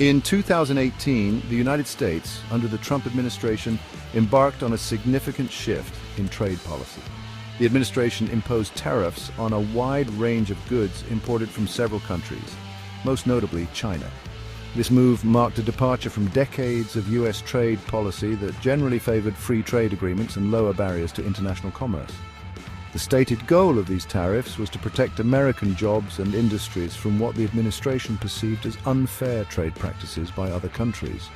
In 2018, the United States, under the Trump administration, embarked on a significant shift in trade policy. The administration imposed tariffs on a wide range of goods imported from several countries, most notably China. This move marked a departure from decades of U.S. trade policy that generally favored free trade agreements and lower barriers to international commerce. The stated goal of these tariffs was to protect American jobs and industries from what the administration perceived as unfair trade practices by other countries.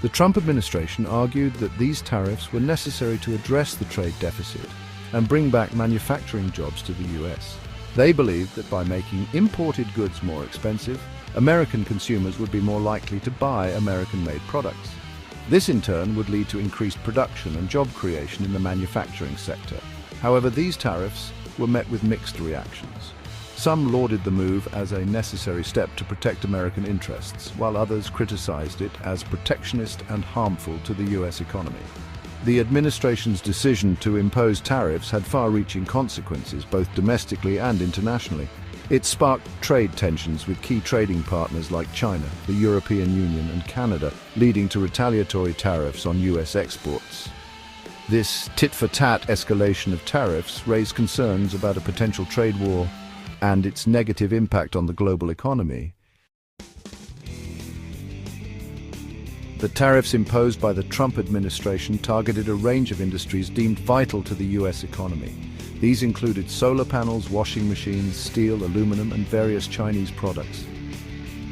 The Trump administration argued that these tariffs were necessary to address the trade deficit and bring back manufacturing jobs to the U.S. They believed that by making imported goods more expensive, American consumers would be more likely to buy American-made products. This in turn would lead to increased production and job creation in the manufacturing sector. However, these tariffs were met with mixed reactions. Some lauded the move as a necessary step to protect American interests, while others criticized it as protectionist and harmful to the U.S. economy. The administration's decision to impose tariffs had far-reaching consequences, both domestically and internationally. It sparked trade tensions with key trading partners like China, the European Union, and Canada, leading to retaliatory tariffs on U.S. exports. This tit-for-tat escalation of tariffs raised concerns about a potential trade war and its negative impact on the global economy. The tariffs imposed by the Trump administration targeted a range of industries deemed vital to the U.S. economy. These included solar panels, washing machines, steel, aluminum, and various Chinese products.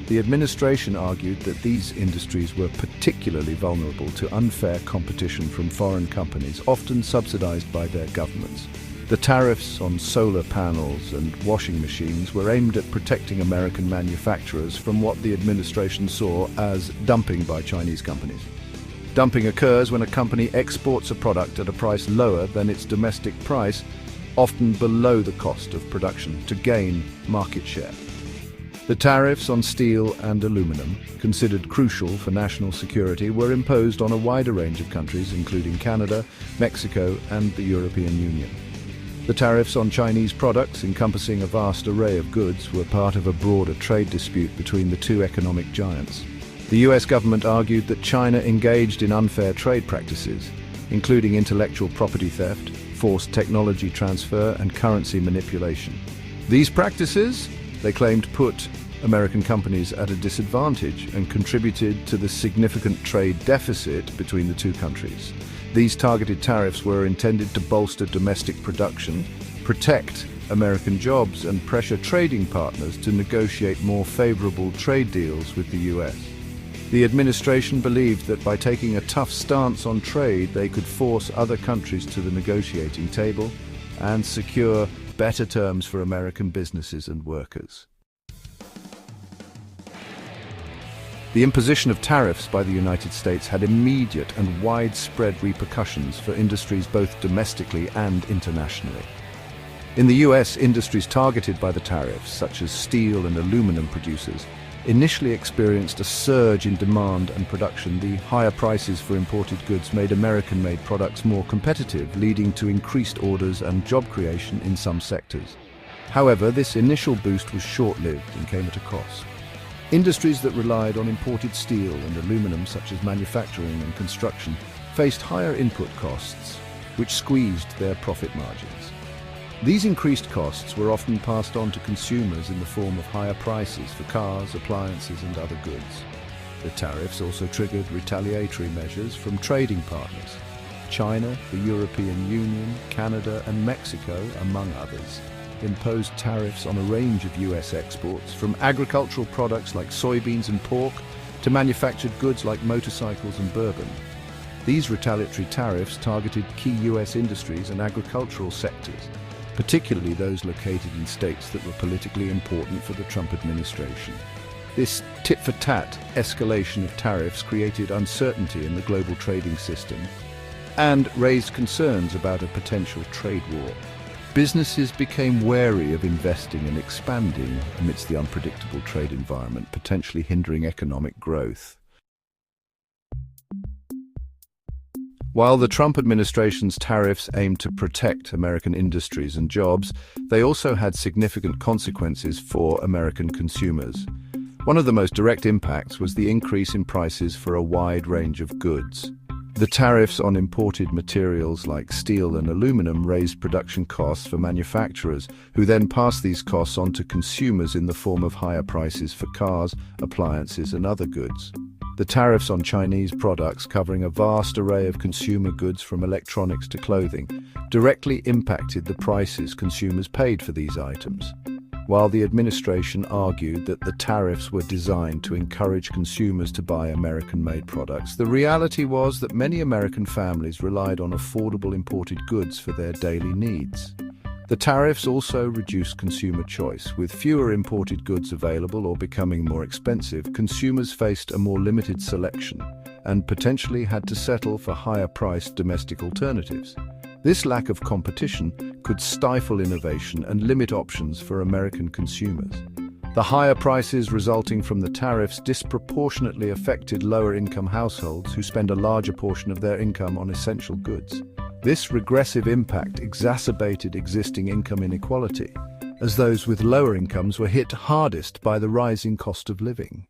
The administration argued that these industries were particularly vulnerable to unfair competition from foreign companies, often subsidized by their governments. The tariffs on solar panels and washing machines were aimed at protecting American manufacturers from what the administration saw as dumping by Chinese companies. Dumping occurs when a company exports a product at a price lower than its domestic price, often below the cost of production, to gain market share. The tariffs on steel and aluminum, considered crucial for national security, were imposed on a wider range of countries, including Canada, Mexico, and the European Union. The tariffs on Chinese products, encompassing a vast array of goods, were part of a broader trade dispute between the two economic giants. The US government argued that China engaged in unfair trade practices, including intellectual property theft, forced technology transfer, and currency manipulation. These practices, they claimed, put American companies at a disadvantage and contributed to the significant trade deficit between the two countries. These targeted tariffs were intended to bolster domestic production, protect American jobs, and pressure trading partners to negotiate more favorable trade deals with the US. The administration believed that by taking a tough stance on trade, they could force other countries to the negotiating table and secure better terms for American businesses and workers. The imposition of tariffs by the United States had immediate and widespread repercussions for industries both domestically and internationally. In the US, industries targeted by the tariffs, such as steel and aluminum producers, initially experienced a surge in demand and production. The higher prices for imported goods made American-made products more competitive, leading to increased orders and job creation in some sectors. However, this initial boost was short-lived and came at a cost. Industries that relied on imported steel and aluminum, such as manufacturing and construction, faced higher input costs, which squeezed their profit margins. These increased costs were often passed on to consumers in the form of higher prices for cars, appliances, and other goods. The tariffs also triggered retaliatory measures from trading partners. China, the European Union, Canada, and Mexico, among others, imposed tariffs on a range of US exports, from agricultural products like soybeans and pork to manufactured goods like motorcycles and bourbon. These retaliatory tariffs targeted key US industries and agricultural sectors, particularly those located in states that were politically important for the Trump administration. This tit-for-tat escalation of tariffs created uncertainty in the global trading system and raised concerns about a potential trade war. Businesses became wary of investing and expanding amidst the unpredictable trade environment, potentially hindering economic growth. While the Trump administration's tariffs aimed to protect American industries and jobs, they also had significant consequences for American consumers. One of the most direct impacts was the increase in prices for a wide range of goods. The tariffs on imported materials like steel and aluminum raised production costs for manufacturers, who then passed these costs on to consumers in the form of higher prices for cars, appliances, and other goods. The tariffs on Chinese products, covering a vast array of consumer goods from electronics to clothing, directly impacted the prices consumers paid for these items. While the administration argued that the tariffs were designed to encourage consumers to buy American-made products, the reality was that many American families relied on affordable imported goods for their daily needs. The tariffs also reduced consumer choice. With fewer imported goods available or becoming more expensive, consumers faced a more limited selection and potentially had to settle for higher-priced domestic alternatives. This lack of competition could stifle innovation and limit options for American consumers. The higher prices resulting from the tariffs disproportionately affected lower-income households who spend a larger portion of their income on essential goods. This regressive impact exacerbated existing income inequality, as those with lower incomes were hit hardest by the rising cost of living.